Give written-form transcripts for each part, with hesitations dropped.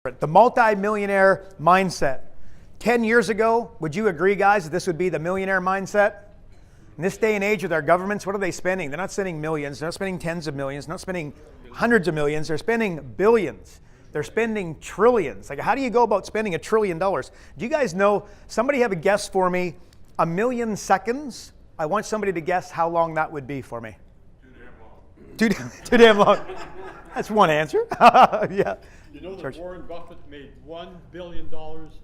The multi-millionaire mindset. 10 years ago, would you agree, guys, that this would be the millionaire mindset? In this day and age with our governments, what are they spending? They're not spending millions. They're not spending tens of millions. They're not spending hundreds of millions. They're spending billions. They're spending trillions. Like, how do you go about spending $1 trillion? Do you guys know? Somebody have a guess for me. 1 million seconds. I want somebody to guess how long that would be for me. Too damn long. That's one answer. Yeah. You know that Warren Buffett made $1 billion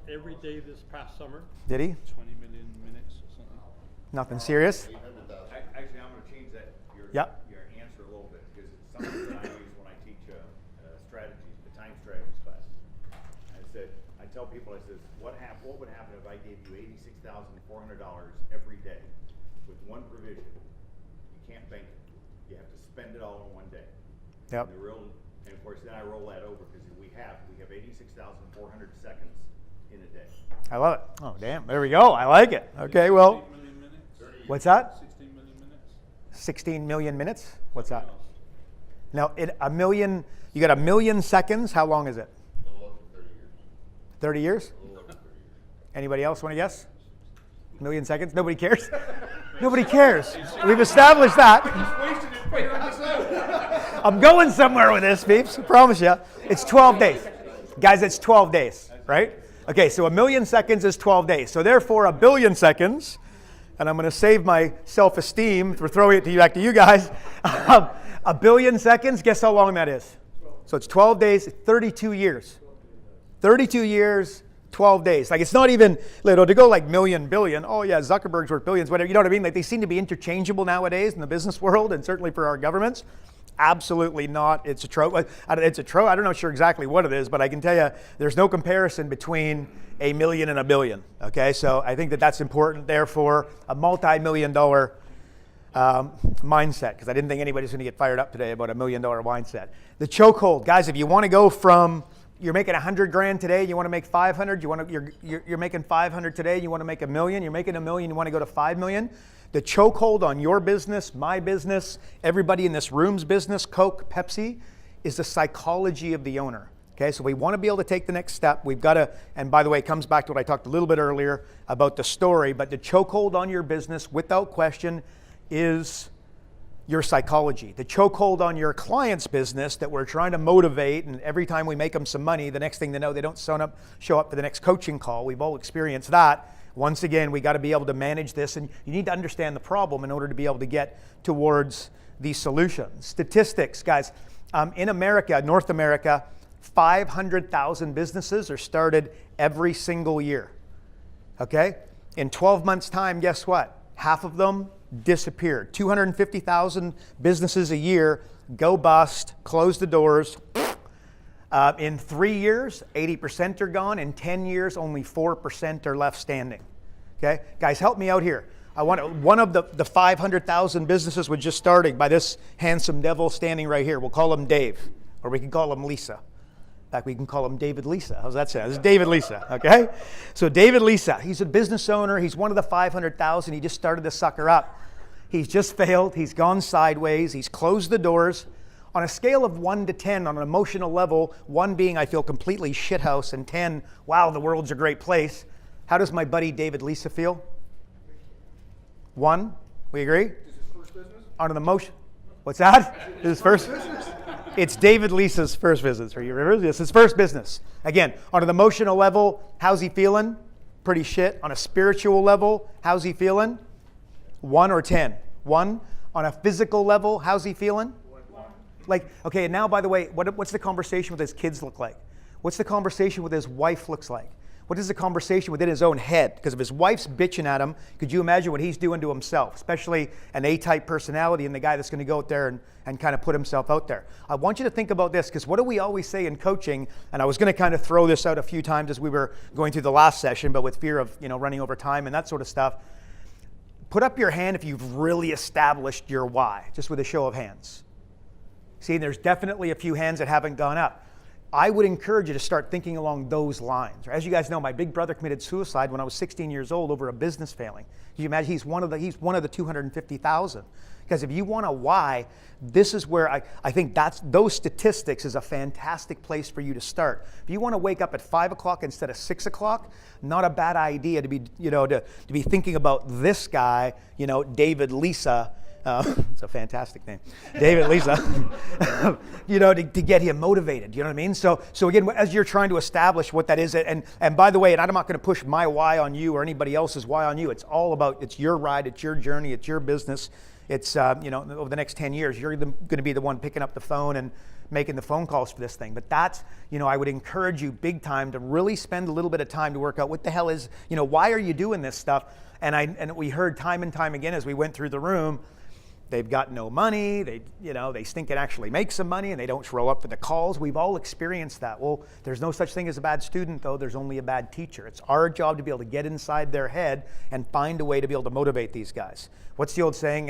every day this past summer? Did he? 20 million minutes or something. Nothing serious? Actually, I'm going to change that your answer a little bit, because it's something that I use when I teach strategies, the time strategies class. I tell people, what would happen if I gave you $86,400 every day with one provision? You can't bank it. You have to spend it all in one day. Yep. And of course, then I roll that over, because we have 86,400 seconds in a day. I love it. Oh, damn. There we go. I like it. Okay, well. 16 million minutes. What's that? 16 million minutes. 16 million minutes? What's that? Now, you got 1 million seconds. How long is it? A little over 30 years. 30 years? A little over 30 years. Anybody else want to guess? 1 million seconds? Nobody cares? Nobody cares. We've established that. I'm going somewhere with this, peeps. I promise you. It's 12 days. Guys, it's 12 days, right? Okay, so 1 million seconds is 12 days. So therefore, 1 billion seconds, and I'm going to save my self-esteem for throwing it back to you guys. 1 billion seconds, guess how long that is? So it's 12 days, 32 years. 32 years, 12 days. Like, it's not even little to go like million, billion. Oh yeah, Zuckerberg's worth billions, whatever. You know what I mean? Like, they seem to be interchangeable nowadays in the business world, and certainly for our governments. Absolutely not. It's a trope. It's a trope. I'm not sure exactly what it is, but I can tell you there's no comparison between a million and a billion. Okay, so I think that that's important. Therefore, a multi-million dollar mindset, because I didn't think anybody's going to get fired up today about $1 million mindset. The chokehold, guys. If you want to go from you're making 100 grand today, you want to make 500. You're making 500 today, you want to make $1 million. You're making $1 million, you want to go to 5 million. The chokehold on your business, my business, everybody in this room's business, Coke, Pepsi, is the psychology of the owner. Okay, so we want to be able to take the next step. We've got to, and by the way, it comes back to what I talked a little bit earlier about the story, but the chokehold on your business, without question, is your psychology. The chokehold on your client's business that we're trying to motivate, and every time we make them some money, the next thing they know, they don't show up for the next coaching call. We've all experienced that. Once again, we got to be able to manage this, and you need to understand the problem in order to be able to get towards these solutions. Statistics, guys. In America, North America, 500,000 businesses are started every single year. Okay? In 12 months' time, guess what? Half of them disappeared. 250,000 businesses a year go bust, close the doors. In 3 years, 80% are gone. In 10 years, only 4% are left standing. Okay? Guys, help me out here. I want one of the 500,000 businesses was just starting by this handsome devil standing right here. We'll call him Dave, or we can call him Lisa. In fact, we can call him David Lisa. How's that sound? This is David Lisa, okay? So David Lisa, he's a business owner. He's one of the 500,000. He just started this sucker up. He's just failed. He's gone sideways. He's closed the doors. On a scale of 1 to 10, on an emotional level, 1 being I feel completely shithouse, and 10, wow, the world's a great place. How does my buddy David Lisa feel? 1, we agree? Is his first business? On an emotion. What's that? His first business? It's David Lisa's first business. Are you remember? It's his first business. Again, on an emotional level, how's he feeling? Pretty shit. On a spiritual level, how's he feeling? 1 or 10? 1. On a physical level, how's he feeling? Like, okay, and now, by the way, what's the conversation with his kids look like? What's the conversation with his wife looks like? What is the conversation within his own head? Because if his wife's bitching at him, could you imagine what he's doing to himself? Especially an A-type personality and the guy that's going to go out there and kind of put himself out there. I want you to think about this, because what do we always say in coaching? And I was going to kind of throw this out a few times as we were going through the last session, but with fear of running over time and that sort of stuff. Put up your hand if you've really established your why, just with a show of hands. See, there's definitely a few hands that haven't gone up. I would encourage you to start thinking along those lines. As you guys know, my big brother committed suicide when I was 16 years old over a business failing. Can you imagine? He's one of the 250,000. Because if you want a why, this is where I think those statistics is a fantastic place for you to start. If you want to wake up at 5 o'clock instead of 6 o'clock, not a bad idea to be, to be thinking about this guy, David Lisa. It's a fantastic name, David Lisa. To get him motivated. You know what I mean? So again, as you're trying to establish what that is, and by the way, and I'm not going to push my why on you or anybody else's why on you. It's all about, it's your ride, it's your journey, it's your business. It's over the next 10 years, you're going to be the one picking up the phone and making the phone calls for this thing. But that's, I would encourage you big time to really spend a little bit of time to work out what the hell is, why are you doing this stuff? And we heard time and time again as we went through the room. They've got no money, they think it actually makes some money, and they don't show up for the calls. We've all experienced that. Well, there's no such thing as a bad student, though. There's only a bad teacher. It's our job to be able to get inside their head and find a way to be able to motivate these guys. What's the old saying?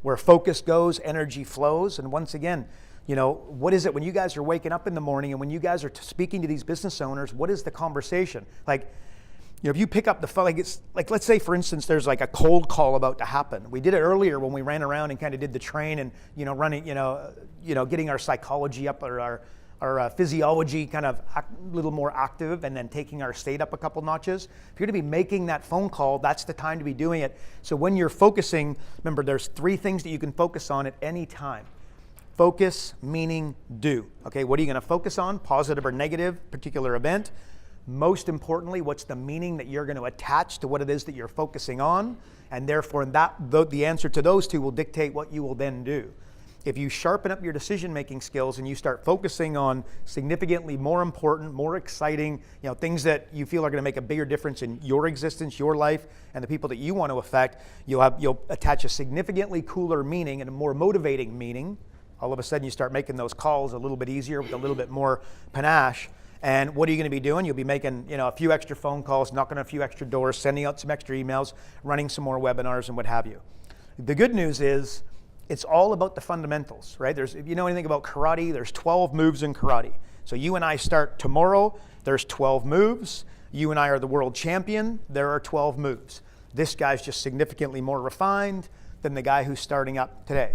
Where focus goes, energy flows. And once again, what is it when you guys are waking up in the morning and when you guys are speaking to these business owners, what is the conversation? If you pick up the phone, let's say, for instance, there's like a cold call about to happen. We did it earlier when we ran around and kind of did the train and, running, getting our psychology up or our physiology kind of a little more active and then taking our state up a couple notches. If you're going to be making that phone call, that's the time to be doing it. So when you're focusing, remember, there's 3 things that you can focus on at any time. Focus, meaning, do. Okay, what are you going to focus on? Positive or negative, particular event. Most importantly, what's the meaning that you're going to attach to what it is that you're focusing on? And therefore, the answer to those 2 will dictate what you will then do. If you sharpen up your decision-making skills and you start focusing on significantly more important, more exciting, things that you feel are going to make a bigger difference in your existence, your life, and the people that you want to affect, you'll attach a significantly cooler meaning and a more motivating meaning. All of a sudden, you start making those calls a little bit easier with a little bit more panache. And what are you going to be doing? You'll be making, a few extra phone calls, knocking on a few extra doors, sending out some extra emails, running some more webinars and what have you. The good news is it's all about the fundamentals, right? If you know anything about karate, there's 12 moves in karate. So you and I start tomorrow, there's 12 moves. You and I are the world champion, there are 12 moves. This guy's just significantly more refined than the guy who's starting up today.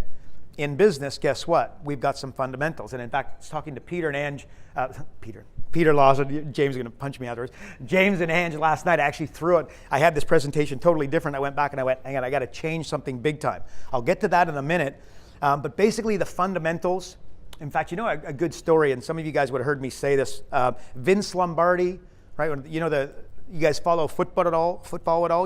In business, guess what? We've got some fundamentals. And in fact, I was talking to Peter and Ange, Peter Lawson, James is going to punch me afterwards. James and Ange last night, I actually threw it. I had this presentation totally different. I went back and I went, hang on, I got to change something big time. I'll get to that in a minute. But basically the fundamentals, in fact, a good story, and some of you guys would have heard me say this. Vince Lombardi, right? You guys follow football at all?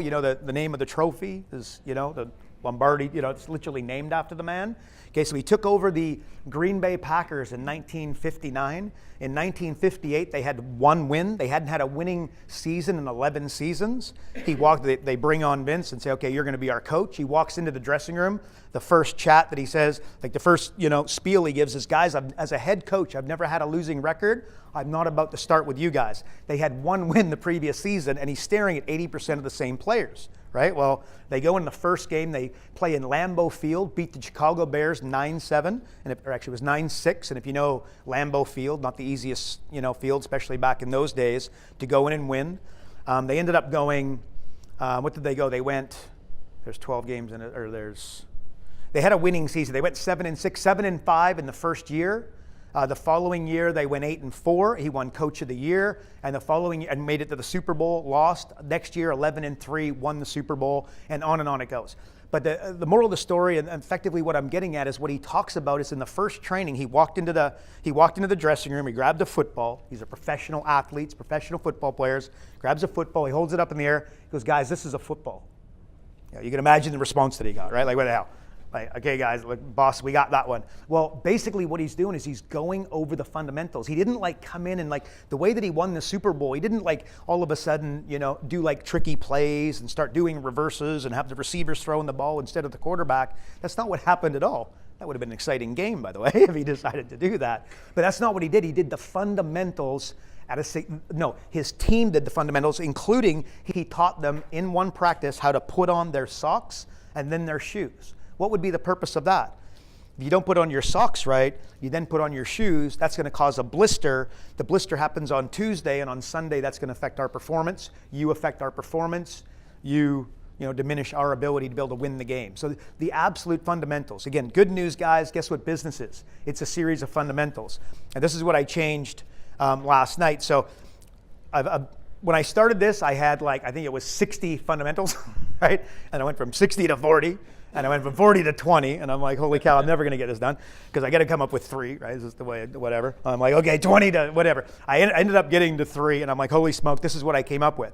The name of the trophy is, the Lombardi, it's literally named after the man. Okay, so he took over the Green Bay Packers in 1959. In 1958, they had 1 win. They hadn't had a winning season in 11 seasons. They bring on Vince and say, okay, you're going to be our coach. He walks into the dressing room. The first chat that he says, the first, spiel he gives is, guys, as a head coach, I've never had a losing record. I'm not about to start with you guys. They had 1 win the previous season, and he's staring at 80% of the same players. Right? Well, they go in the first game, they play in Lambeau Field, beat the Chicago Bears 9-7, or actually it was 9-6, and if you know Lambeau Field, not the easiest, field, especially back in those days, to go in and win. They ended up going, what did they go? They went, there's 12 games in it, they had a winning season. They went 7-6, 7-5 in the first year. The following year, they went 8-4. He won Coach of the Year, and the following year, and made it to the Super Bowl. Lost next year, 11-3, won the Super Bowl, and on it goes. But the moral of the story, and effectively what I'm getting at, is what he talks about is in the first training. He walked into the dressing room. He grabbed a football. These are professional athletes, professional football players. Grabs a football. He holds it up in the air. He goes, "Guys, this is a football." You can imagine the response that he got, right? Like, what the hell? Like, okay, guys, look, boss, we got that one. Well, basically what he's doing is he's going over the fundamentals. He didn't come in and the way that he won the Super Bowl, he didn't all of a sudden, do tricky plays and start doing reverses and have the receivers throwing the ball instead of the quarterback. That's not what happened at all. That would have been an exciting game, by the way, if he decided to do that. But that's not what he did. He did the fundamentals his team did the fundamentals, including he taught them in one practice how to put on their socks and then their shoes. What would be the purpose of that? If you don't put on your socks right, you then put on your shoes, that's going to cause a blister. The blister happens on Tuesday, and on Sunday, that's going to affect our performance. You affect our performance. You diminish our ability to be able to win the game. So the absolute fundamentals. Again, good news, guys. Guess what business is? It's a series of fundamentals. And this is what I changed last night. So when I started this, I had I think it was 60 fundamentals, right? And I went from 60 to 40, and I went from 40 to 20, and I'm like, holy cow, I'm never going to get this done because I got to come up with 3, right? This is the way, whatever. I'm like, okay, 20 to whatever. I ended up getting to 3, and I'm like, holy smoke, this is what I came up with.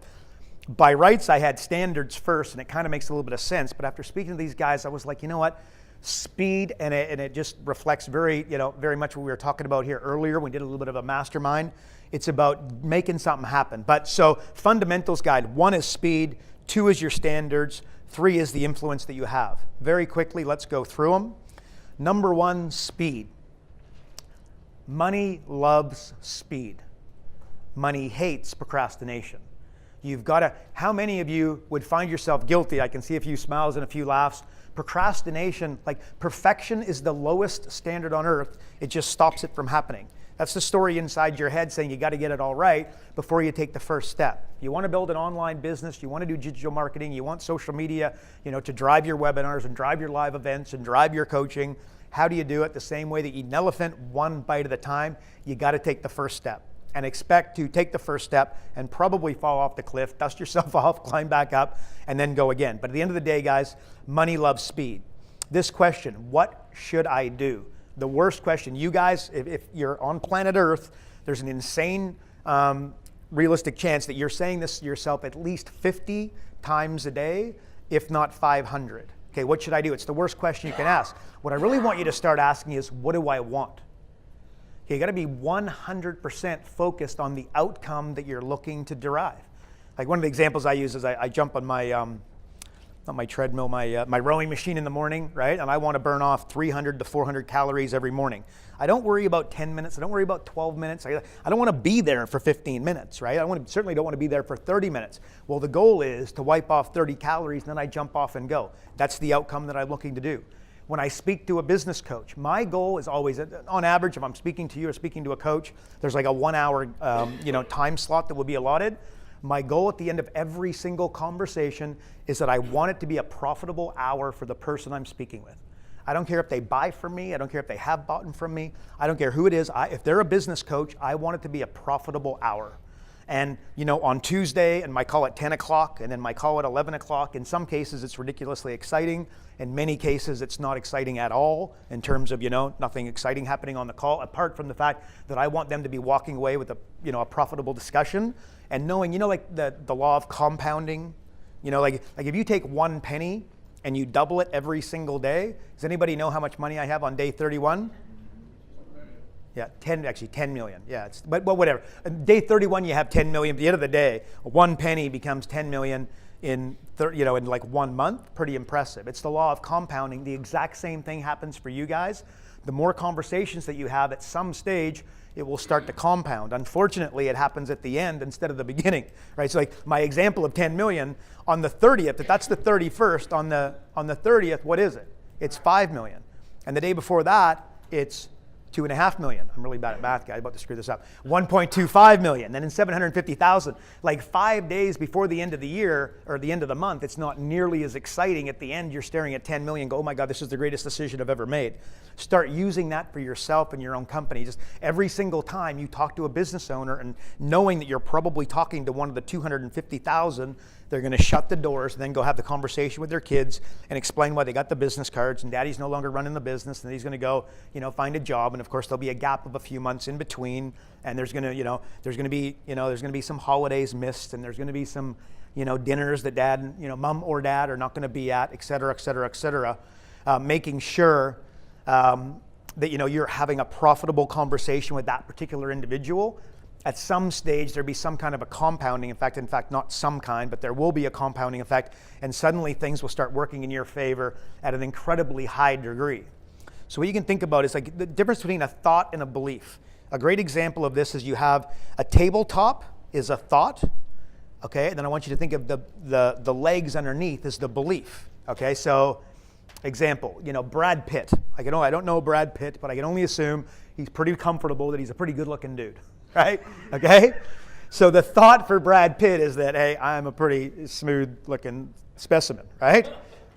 By rights, I had standards first, and it kind of makes a little bit of sense. But after speaking to these guys, I was like, you know what? Speed, and it just reflects very much what we were talking about here earlier. We did a little bit of a mastermind. It's about making something happen. But so fundamentals guide, 1 is speed, 2 is your standards, 3 is the influence that you have. Very quickly, let's go through them. Number 1, speed. Money loves speed. Money hates procrastination. You've got to, how many of you would find yourself guilty? I can see a few smiles and a few laughs. Procrastination, perfection is the lowest standard on earth. It just stops it from happening. That's the story inside your head saying you got to get it all right before you take the first step. You want to build an online business, you want to do digital marketing, you want social media, to drive your webinars and drive your live events and drive your coaching. How do you do it? The same way that you eat an elephant, one bite at a time. You got to take the first step and expect to take the first step and probably fall off the cliff, dust yourself off, climb back up, and then go again. But at the end of the day, guys, money loves speed. This question, what should I do? The worst question. You guys, if you're on planet Earth, there's an insane realistic chance that you're saying this to yourself at least 50 times a day, if not 500. Okay, what should I do? It's the worst question you can ask. What I really want you to start asking is, what do I want? Okay, you got to be 100% focused on the outcome that you're looking to derive. One of the examples I use is I jump on my, not my treadmill, my rowing machine in the morning, right? And I want to burn off 300 to 400 calories every morning. I don't worry about 10 minutes. I don't worry about 12 minutes. I don't want to be there for 15 minutes, right? Certainly don't want to be there for 30 minutes. Well, the goal is to wipe off 30 calories, and then I jump off and go. That's the outcome that I'm looking to do. When I speak to a business coach, my goal is always, on average, if I'm speaking to you or speaking to a coach, there's a 1 hour time slot that will be allotted. My goal at the end of every single conversation is that I want it to be a profitable hour for the person I'm speaking with. I don't care if they buy from me. I don't care if they have bought from me. I don't care who it is. If they're a business coach, I want it to be a profitable hour. And, on Tuesday, and my call at 10 o'clock, and then my call at 11 o'clock, in some cases it's ridiculously exciting. In many cases it's not exciting at all in terms of, nothing exciting happening on the call, apart from the fact that I want them to be walking away with a profitable discussion and knowing, the law of compounding, if you take 1 penny and you double it every single day, does anybody know how much money I have on day 31? Yeah, 10 million. Yeah, but whatever. Day 31, you have 10 million. At the end of the day, 1 penny becomes 10 million in 1 month. Pretty impressive. It's the law of compounding. The exact same thing happens for you guys. The more conversations that you have, at some stage, it will start to compound. Unfortunately, it happens at the end instead of the beginning, right? So my example of 10 million, on the 30th, if that's the 31st, on the 30th, what is it? It's 5 million. And the day before that, it's 2.5 million. I'm really bad at math, guys. I'm about to screw this up. 1.25 million. Then in 750,000. 5 days before the end of the year or the end of the month, it's not nearly as exciting. At the end, you're staring at 10 million. Go, oh my God, this is the greatest decision I've ever made. Start using that for yourself and your own company. Just every single time you talk to a business owner and knowing that you're probably talking to one of the 250,000, they're going to shut the doors and then go have the conversation with their kids and explain why they got the business cards and daddy's no longer running the business and he's going to go, find a job. And of course, there'll be a gap of a few months in between. And there's going to be some holidays missed and there's going to be some, dinners that dad, mom or dad are not going to be at, et cetera, et cetera, et cetera. Making sure that, you're having a profitable conversation with that particular individual. At some stage, there'll be some kind of a compounding effect. In fact, not some kind, but there will be a compounding effect. And suddenly things will start working in your favor at an incredibly high degree. So what you can think about is the difference between a thought and a belief. A great example of this is you have a tabletop is a thought. Okay, and then I want you to think of the legs underneath is the belief. Okay, so Example, Brad Pitt. I don't know Brad Pitt, but I can only assume he's pretty comfortable that he's a pretty good-looking dude, right? Okay? So the thought for Brad Pitt is that, hey, I'm a pretty smooth-looking specimen, right?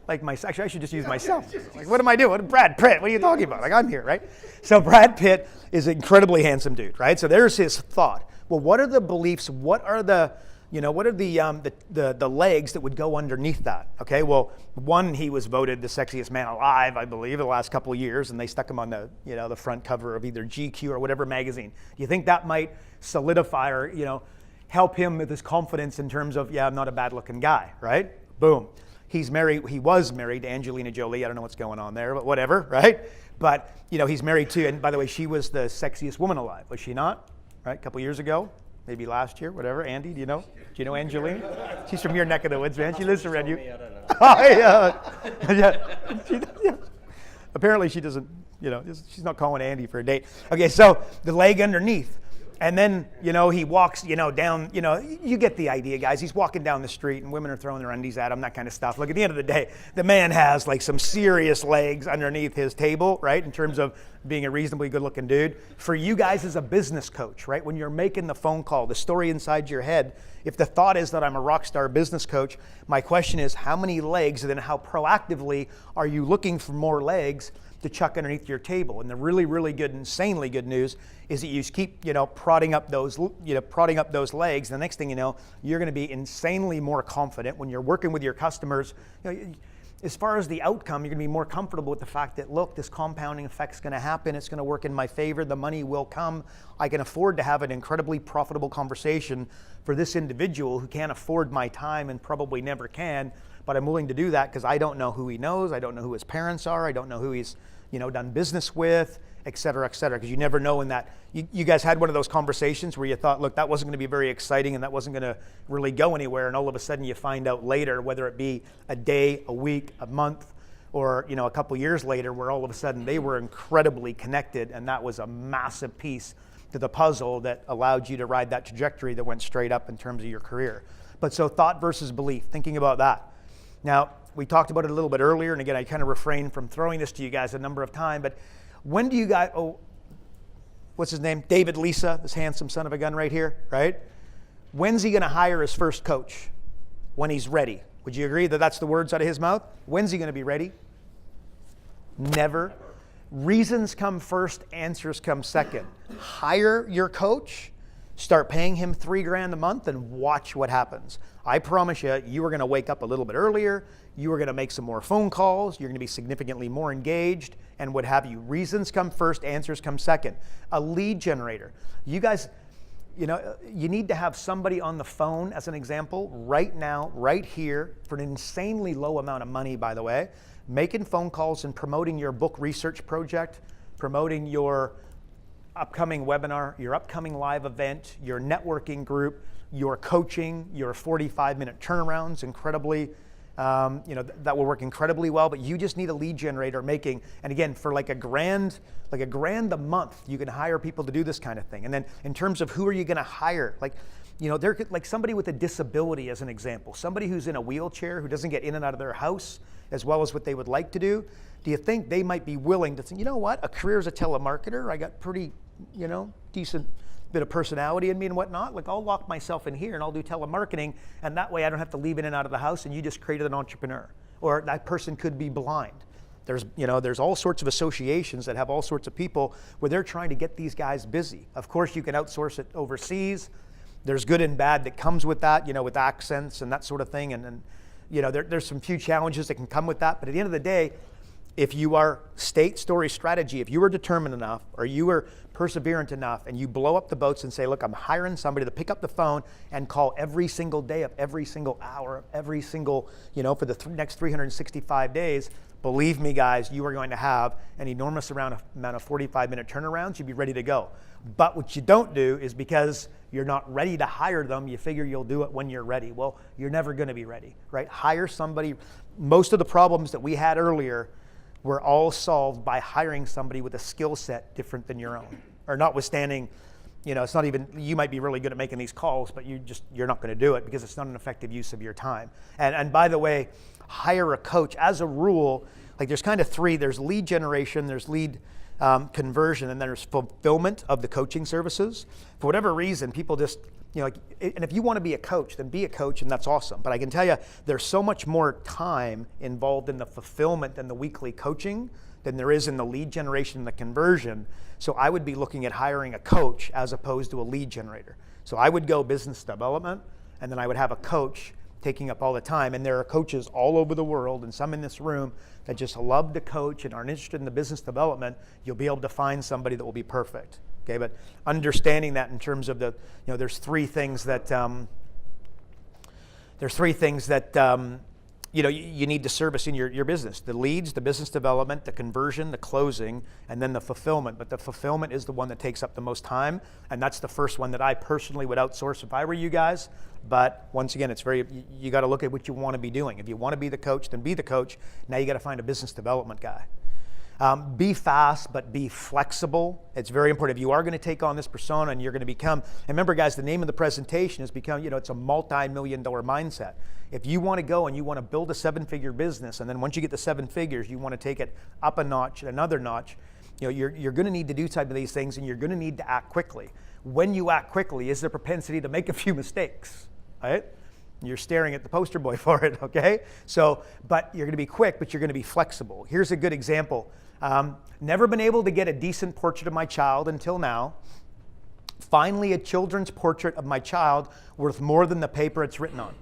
Actually, I should just use myself. Like, what am I doing? Brad Pitt, what are you talking about? Like, I'm here, right? So Brad Pitt is an incredibly handsome dude, right? So there's his thought. Well, what are the beliefs? What are the legs that would go underneath that? Okay, well, one, he was voted the sexiest man alive, I believe, the last couple of years, and they stuck him on the front cover of either GQ or whatever magazine. Do you think that might solidify or help him with his confidence in terms of, I'm not a bad-looking guy, right? Boom. He was married to Angelina Jolie. I don't know what's going on there, but whatever, right? But, he's married to, and by the way, she was the sexiest woman alive, was she not? Right, a couple years ago, maybe last year, whatever. Andy, do you know? Do you know Angelina? She's from your neck of the woods, man. She lives around you. Oh, yeah. Apparently she doesn't, she's not calling Andy for a date. Okay, so the leg underneath. And then, he walks, down, you get the idea, guys. He's walking down the street and women are throwing their undies at him, that kind of stuff. Look, at the end of the day, the man has like some serious legs underneath his table, right? In terms of being a reasonably good looking dude. For you guys as a business coach, right? When you're making the phone call, the story inside your head, if the thought is that I'm a rock star business coach, my question is how many legs and then how proactively are you looking for more legs to chuck underneath your table? And the really, really good, insanely good news is that you keep, prodding up those legs. The next thing you know, you're going to be insanely more confident when you're working with your customers. As far as the outcome, you're going to be more comfortable with the fact that, look, this compounding effect's going to happen. It's going to work in my favor. The money will come. I can afford to have an incredibly profitable conversation for this individual who can't afford my time and probably never can. But I'm willing to do that because I don't know who he knows. I don't know who his parents are. I don't know who he's done business with, et cetera, because you never know in that. You guys had one of those conversations where you thought, look, that wasn't going to be very exciting and that wasn't going to really go anywhere, and all of a sudden you find out later, whether it be a day, a week, a month, or a couple years later, where all of a sudden they were incredibly connected, and that was a massive piece to the puzzle that allowed you to ride that trajectory that went straight up in terms of your career. But so thought versus belief, thinking about that. Now, we talked about it a little bit earlier, and again, I kind of refrained from throwing this to you guys a number of times, but when do you guys, what's his name? David Lisa, this handsome son of a gun right here, right? When's he going to hire his first coach? When he's ready. Would you agree that that's the words out of his mouth? When's he going to be ready? Never. Reasons come first, answers come second. Hire your coach, start paying him $3,000 a month, and watch what happens. I promise you are going to wake up a little bit earlier. You are going to make some more phone calls. You're going to be significantly more engaged and what have you. Reasons come first, answers come second. A lead generator. You guys, you need to have somebody on the phone, as an example, right now, right here, for an insanely low amount of money, by the way, making phone calls and promoting your book research project, promoting your upcoming webinar, your upcoming live event, your networking group, your coaching, your 45-minute turnarounds, incredibly, that will work incredibly well, but you just need a lead generator making, and again, for like $1,000 a month, you can hire people to do this kind of thing. And then in terms of who are you going to hire, like somebody with a disability as an example, somebody who's in a wheelchair who doesn't get in and out of their house as well as what they would like to do. Do you think they might be willing to say, you know what, a career as a telemarketer, I got pretty, decent bit of personality in me and whatnot, like I'll lock myself in here and I'll do telemarketing, and that way I don't have to leave in and out of the house, and you just created an entrepreneur. Or that person could be blind. There's all sorts of associations that have all sorts of people where they're trying to get these guys busy. Of course, you can outsource it overseas. There's good and bad that comes with that, with accents and that sort of thing, and there's some few challenges that can come with that, but at the end of the day, if you are state story strategy, if you are determined enough or you are perseverant enough and you blow up the boats and say, look, I'm hiring somebody to pick up the phone and call every single day of every single hour, every single, for the next 365 days, believe me, guys, you are going to have an enormous amount of 45-minute turnarounds. You'll be ready to go. But what you don't do is because you're not ready to hire them, you figure you'll do it when you're ready. Well, you're never going to be ready, right? Hire somebody. Most of the problems that we had earlier were all solved by hiring somebody with a skill set different than your own. Or notwithstanding, it's not even, you might be really good at making these calls, but you're not going to do it because it's not an effective use of your time. And by the way, hire a coach. As a rule, like there's kind of three. There's lead generation, there's lead conversion, and then there's fulfillment of the coaching services. For whatever reason, people just, and if you want to be a coach, then be a coach, and that's awesome. But I can tell you, there's so much more time involved in the fulfillment and the weekly coaching than there is in the lead generation and the conversion. So I would be looking at hiring a coach as opposed to a lead generator. So I would go business development, and then I would have a coach taking up all the time. And there are coaches all over the world, and some in this room, that just love to coach and aren't interested in the business development. You'll be able to find somebody that will be perfect. Okay, but understanding that in terms of there's three things that you need to service in your business: the leads, the business development, the conversion, the closing, and then the fulfillment. But the fulfillment is the one that takes up the most time, and that's the first one that I personally would outsource if I were you guys. But once again, you got to look at what you want to be doing. If you want to be the coach, then be the coach. Now you got to find a business development guy. Be fast, but be flexible. It's very important. If you are going to take on this persona and you're going to become, and remember guys, the name of the presentation is it's a multi-million-dollar mindset. If you want to go and you want to build a 7-figure business, and then once you get the 7 figures, you want to take it up a notch, another notch, you're going to need to do some of these things, and you're going to need to act quickly. When you act quickly, is there propensity to make a few mistakes, right? You're staring at the poster boy for it, okay? So, but you're going to be quick, but you're going to be flexible. Here's a good example. Never been able to get a decent portrait of my child until now. Finally, a children's portrait of my child worth more than the paper it's written on.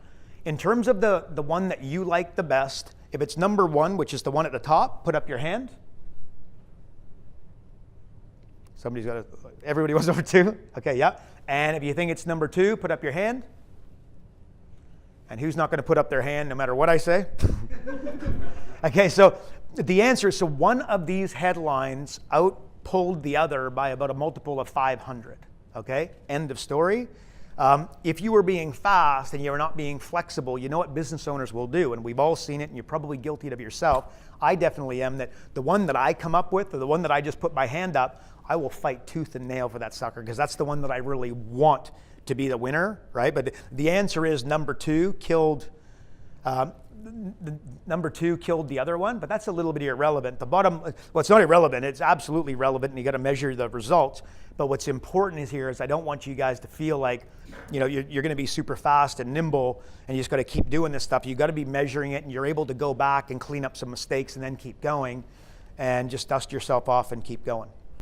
In terms of the one that you like the best, if it's number 1, which is the one at the top, put up your hand. Everybody was number 2? Okay, yeah. And if you think it's number 2, put up your hand. And who's not going to put up their hand no matter what I say? Okay, so the answer is, so one of these headlines outpulled the other by about a multiple of 500. Okay, end of story. If you were being fast and you're not being flexible, you know what business owners will do, and we've all seen it, and you're probably guilty of it yourself. I definitely am. That the one that I come up with, or the one that I just put my hand up, I will fight tooth and nail for that sucker, because that's the one that I really want to be the winner, right? But the answer is number 2 killed. Number 2 killed the other one, but that's a little bit irrelevant. Well, it's not irrelevant. It's absolutely relevant, and you got to measure the results. But what's important is I don't want you guys to feel like, you're going to be super fast and nimble, and you just got to keep doing this stuff. You got to be measuring it, and you're able to go back and clean up some mistakes, and then keep going, and just dust yourself off and keep going.